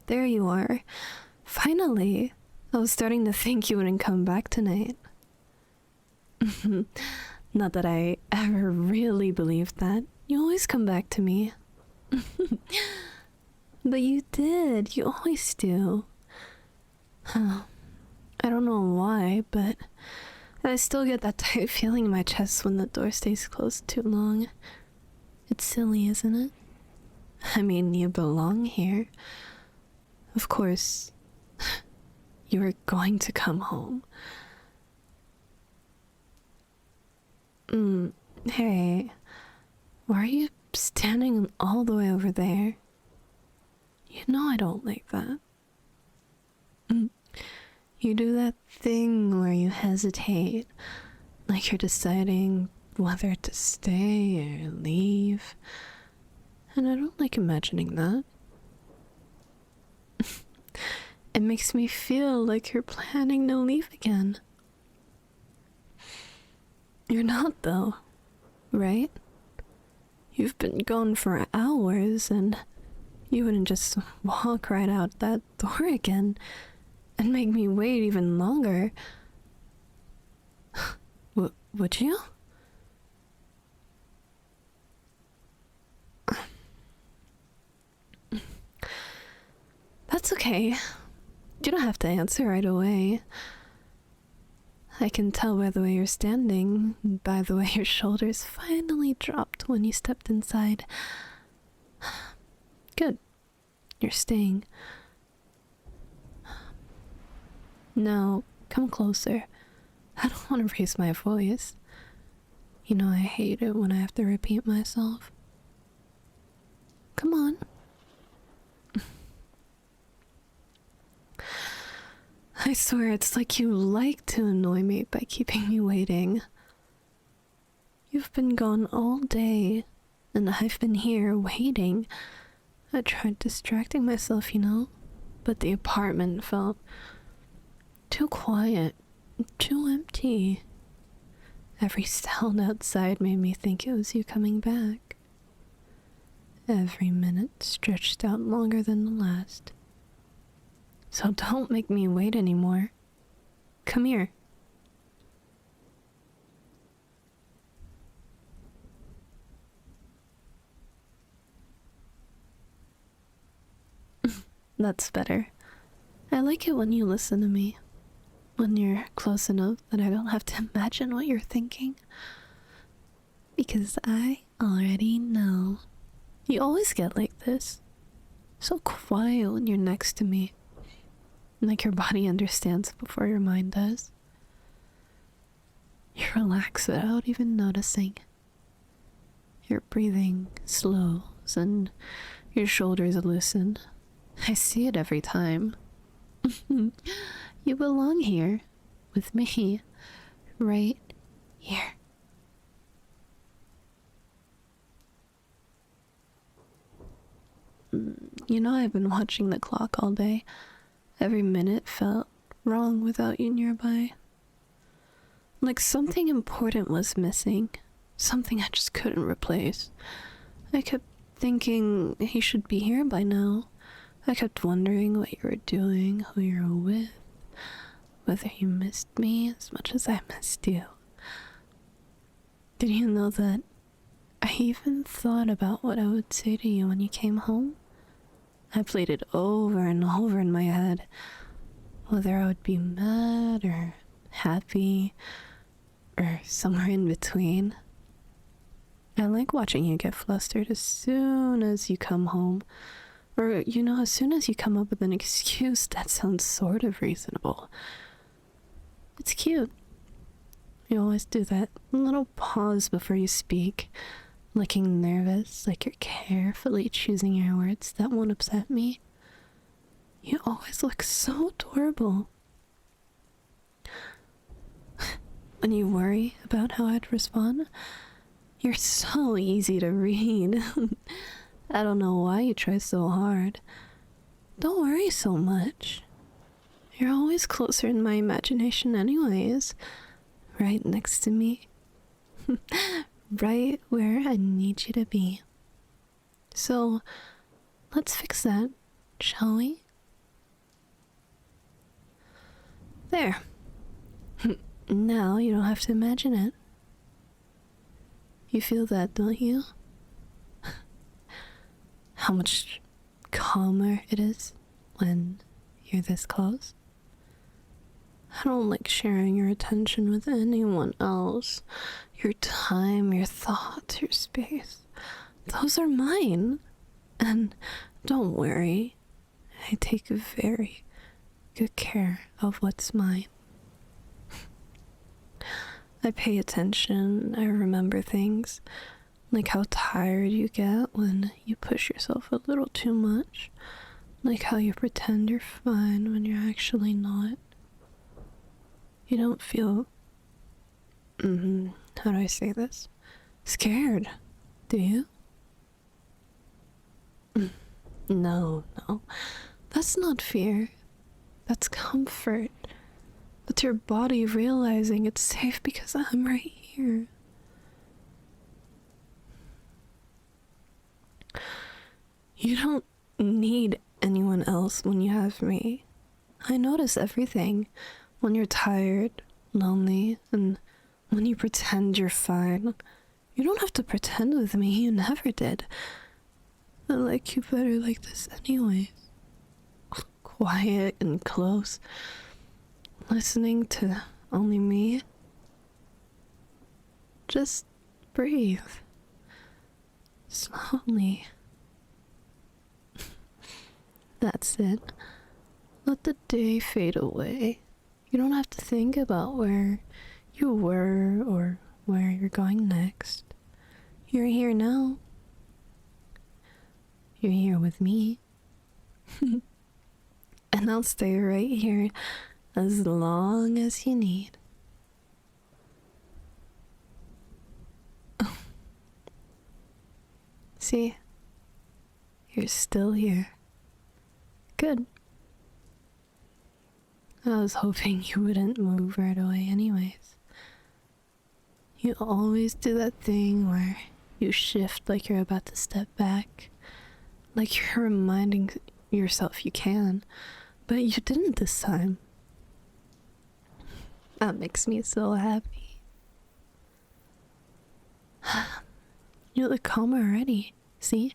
There you are. Finally. I was starting to think you wouldn't come back tonight. Not that I ever really believed that. You always come back to me. But you did. You always do. I don't know why, but I still get that tight feeling in my chest when the door stays closed too long. It's silly, isn't it? I mean, you belong here. Of course, you were going to come home. Hey, why are you standing all the way over there? You know I don't like that. You do that thing where you hesitate, like you're deciding whether to stay or leave. And I don't like imagining that. It makes me feel like you're planning to leave again. You're not, though, right? You've been gone for hours, and you wouldn't just walk right out that door again and make me wait even longer. Would you? That's okay. You don't have to answer right away. I can tell by the way you're standing, by the way your shoulders finally dropped when you stepped inside. Good. You're staying. Now, come closer. I don't want to raise my voice. You know I hate it when I have to repeat myself. Come on. I swear it's like you like to annoy me by keeping me waiting. You've been gone all day, and I've been here waiting. I tried distracting myself, you know, but the apartment felt too quiet, too empty. Every sound outside made me think it was you coming back. Every minute stretched out longer than the last. So don't make me wait anymore. Come here. That's better. I like it when you listen to me. When you're close enough that I don't have to imagine what you're thinking. Because I already know. You always get like this. So quiet when you're next to me. Like your body understands before your mind does. You relax without even noticing. Your breathing slows and your shoulders loosen. I see it every time. You belong here with me, right here. You know, I've been watching the clock all day. Every minute felt wrong without you nearby. Like something important was missing. Something I just couldn't replace. I kept thinking he should be here by now. I kept wondering what you were doing, who you were with, whether you missed me as much as I missed you. Did you know that I even thought about what I would say to you when you came home? I played it over and over in my head, whether I would be mad or happy or somewhere in between. I like watching you get flustered as soon as you come home, or, you know, as soon as you come up with an excuse that sounds sort of reasonable. It's cute. You always do that little pause before you speak, looking nervous, like you're carefully choosing your words that won't upset me. You always look so adorable. When you worry about how I'd respond, you're so easy to read. I don't know why you try so hard. Don't worry so much. You're always closer in my imagination anyways, right next to me. Right where I need you to be. So, let's fix that shall we? There. Now you don't have to imagine it. You feel that, don't you? How much calmer it is when you're this close. I don't like sharing your attention with anyone else. Your time, your thoughts, your space. Those are mine. And don't worry, I take very good care of what's mine. I pay attention, I remember things, like how tired you get when you push yourself a little too much, like how you pretend you're fine when you're actually not. You don't feel, how do I say this? Scared, do you? No, that's not fear. That's comfort. That's your body realizing it's safe because I'm right here. You don't need anyone else when you have me. I notice everything when you're tired, lonely, and when you pretend you're fine. You don't have to pretend with me, you never did. I like you better like this anyways. Quiet and close. Listening to only me. Just breathe. Slowly. That's it. Let the day fade away. You don't have to think about where you were or where you're going next. You're here now. You're here with me. And I'll stay right here as long as you need. See? You're still here. Good. I was hoping you wouldn't move right away anyways. You always do that thing where you shift like you're about to step back. Like you're reminding yourself you can, but you didn't this time. That makes me so happy. You look calm already, see?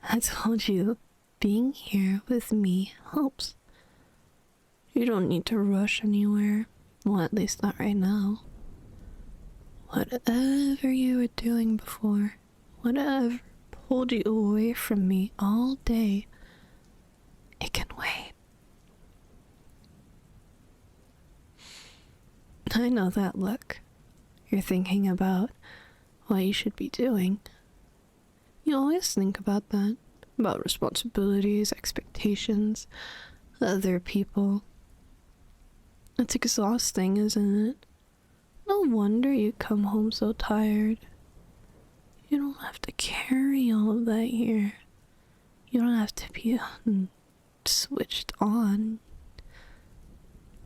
I told you, being here with me helps. You don't need to rush anywhere. Well, at least not right now. Whatever you were doing before, whatever pulled you away from me all day, it can wait. I know that look. You're thinking about what you should be doing. You always think about that. About responsibilities, expectations, other people. It's exhausting, isn't it? No wonder you come home so tired. You don't have to carry all of that here. You don't have to be switched on.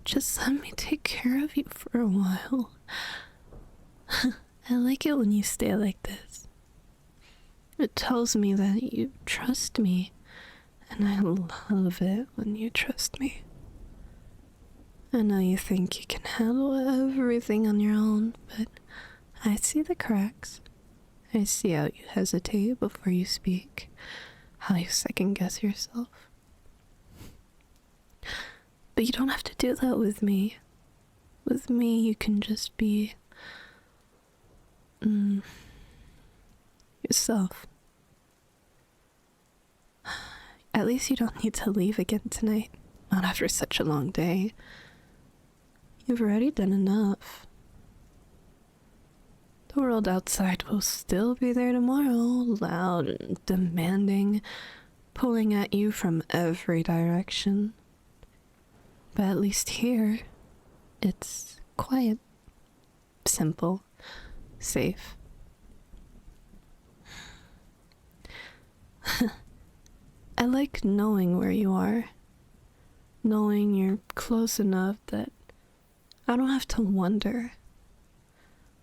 Just let me take care of you for a while. I like it when you stay like this. It tells me that you trust me, and I love it when you trust me. I know you think you can handle everything on your own, but I see the cracks. I see how you hesitate before you speak, how you second guess yourself. But you don't have to do that with me. With me, you can just be yourself. At least you don't need to leave again tonight. Not after such a long day. You've already done enough. The world outside will still be there tomorrow, loud and demanding, pulling at you from every direction. But at least here, it's quiet, simple, safe. I like knowing where you are, knowing you're close enough that I don't have to wonder.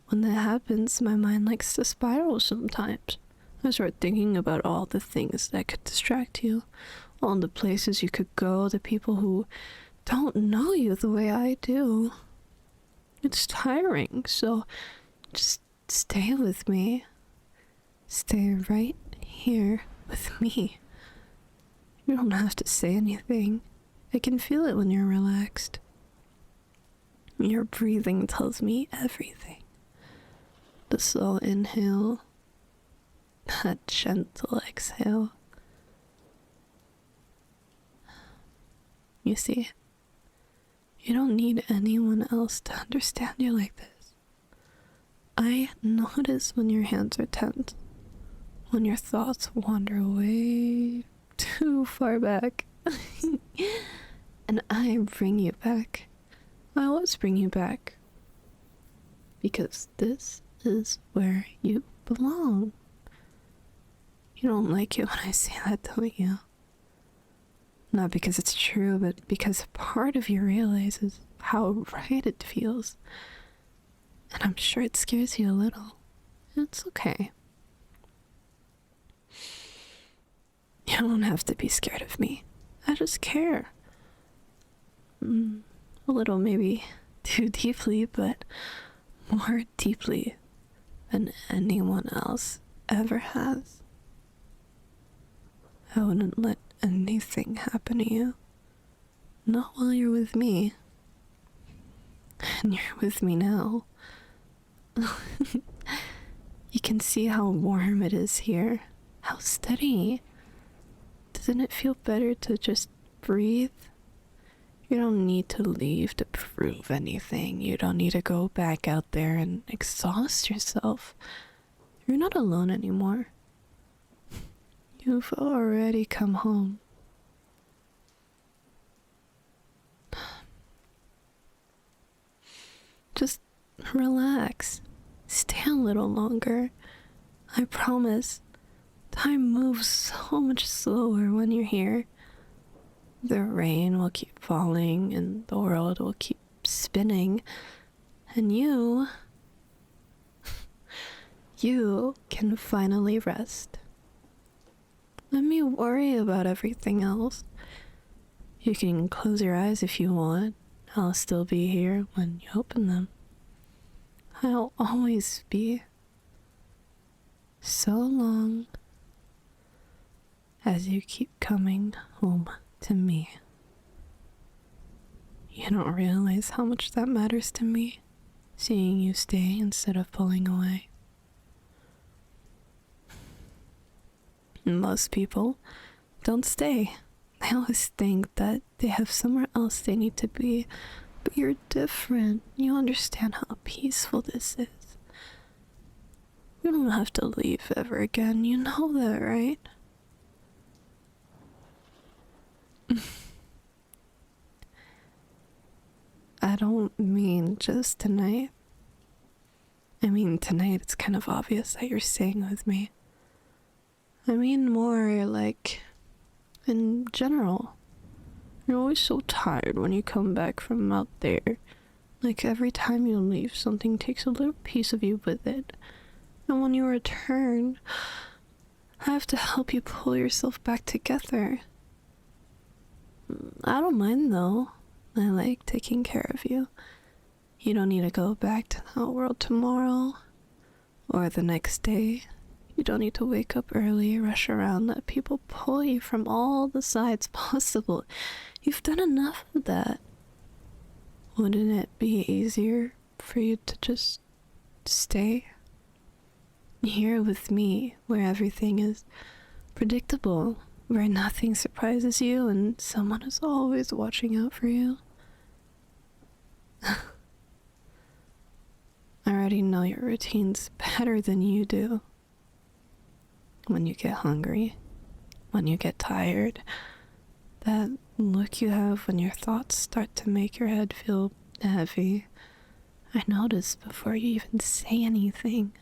When that happens, my mind likes to spiral sometimes. I start thinking about all the things that could distract you, all the places you could go, the people who don't know you the way I do. It's tiring, so just stay with me. Stay right here with me. You don't have to say anything. I can feel it when you're relaxed. Your breathing tells me everything. The slow inhale, that gentle exhale. You see, you don't need anyone else to understand you like this. I notice when your hands are tense, when your thoughts wander way too far back. And I bring you back. I always bring you back. Because this is where you belong. You don't like it when I say that, don't you? Not because it's true, but because part of you realizes how right it feels. And I'm sure it scares you a little. It's okay. You don't have to be scared of me. I just care. A little maybe too deeply, but more deeply than anyone else ever has. I wouldn't let anything happen to you. Not while you're with me. And you're with me now. You can see how warm it is here. How steady. Doesn't it feel better to just breathe? You don't need to leave to prove anything. You don't need to go back out there and exhaust yourself. You're not alone anymore. You've already come home. Just relax. Stay a little longer. I promise. Time moves so much slower when you're here. The rain will keep falling and the world will keep spinning. And you can finally rest. Let me worry about everything else. You can close your eyes if you want. I'll still be here when you open them. I'll always be. So long as you keep coming home to me. You don't realize how much that matters to me, seeing you stay instead of pulling away. Most people don't stay. They always think that they have somewhere else they need to be, but you're different. You understand how peaceful this is. You don't have to leave ever again. You know that, right? I don't mean just tonight. I mean, tonight it's kind of obvious that you're staying with me. I mean more like, in general. You're always so tired when you come back from out there. Like every time you leave, something takes a little piece of you with it. And when you return, I have to help you pull yourself back together. I don't mind though. I like taking care of you. You don't need to go back to that world tomorrow or the next day. You don't need to wake up early, rush around, let people pull you from all the sides possible. You've done enough of that. Wouldn't it be easier for you to just stay here with me, where everything is predictable, where nothing surprises you and someone is always watching out for you? I already know your routines better than you do. When you get hungry, when you get tired, that look you have when your thoughts start to make your head feel heavy, I notice before you even say anything.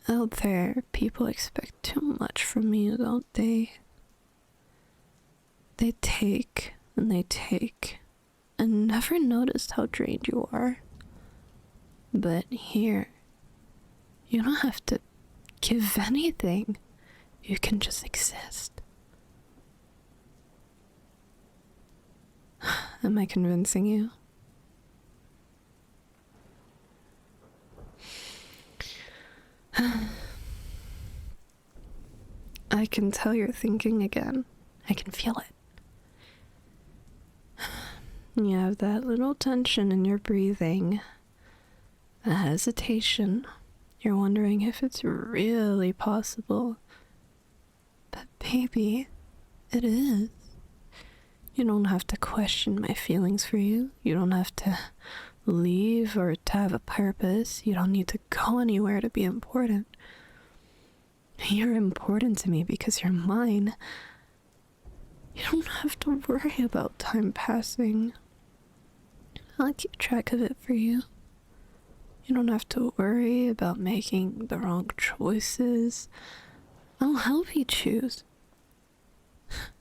Out there, people expect too much from me, don't they? They take and they take, and never noticed how drained you are. But here, you don't have to give anything. You can just exist. Am I convincing you? I can tell you're thinking again. I can feel it. You have that little tension in your breathing, a hesitation. You're wondering if it's really possible. But baby, it is. You don't have to question my feelings for you. You don't have to leave or to have a purpose. You don't need to go anywhere to be important. You're important to me because you're mine. You don't have to worry about time passing. I'll keep track of it for you. You don't have to worry about making the wrong choices. I'll help you choose.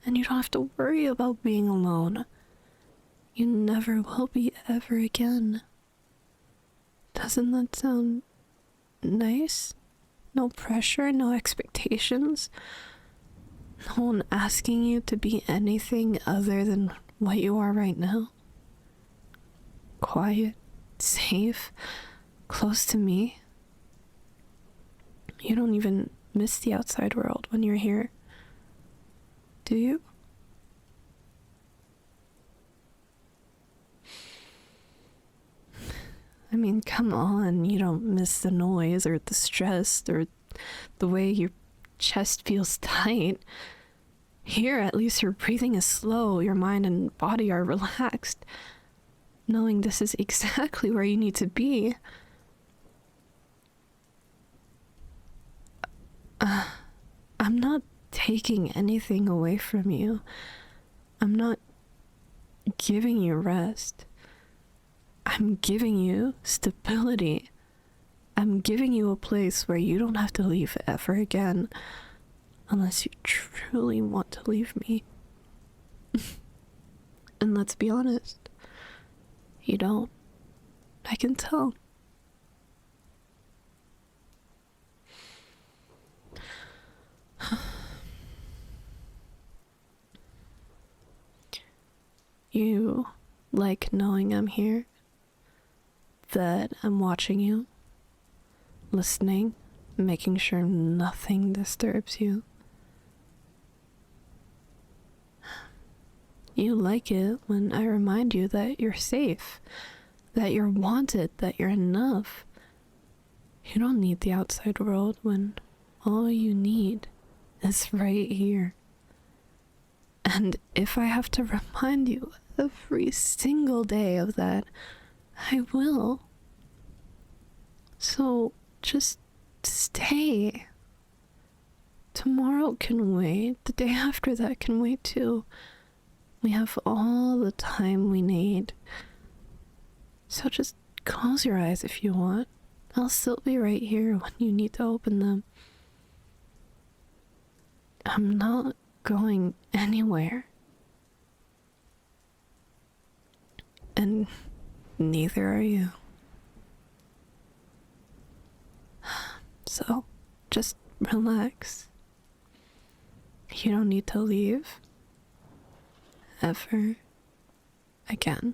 And you don't have to worry about being alone. You never will be ever again. Doesn't that sound nice? No pressure, no expectations. No one asking you to be anything other than what you are right now. Quiet, safe, close to me. You don't even miss the outside world when you're here. Do you? I mean, come on, you don't miss the noise or the stress or the way your chest feels tight. Here, at least your breathing is slow, your mind and body are relaxed, knowing this is exactly where you need to be. I'm not taking anything away from you. I'm not giving you rest. I'm giving you stability. I'm giving you a place where you don't have to leave ever again, unless you truly want to leave me. And let's be honest, you don't. I can tell. You like knowing I'm here, that I'm watching you, listening, making sure nothing disturbs you. You like it when I remind you that you're safe, that you're wanted, that you're enough. You don't need the outside world when all you need is right here. And if I have to remind you every single day of that, I will. So just stay. Tomorrow can wait. The day after that can wait too. We have all the time we need. So just close your eyes if you want. I'll still be right here when you need to open them. I'm not going anywhere. And neither are you. So just relax. You don't need to leave ever again.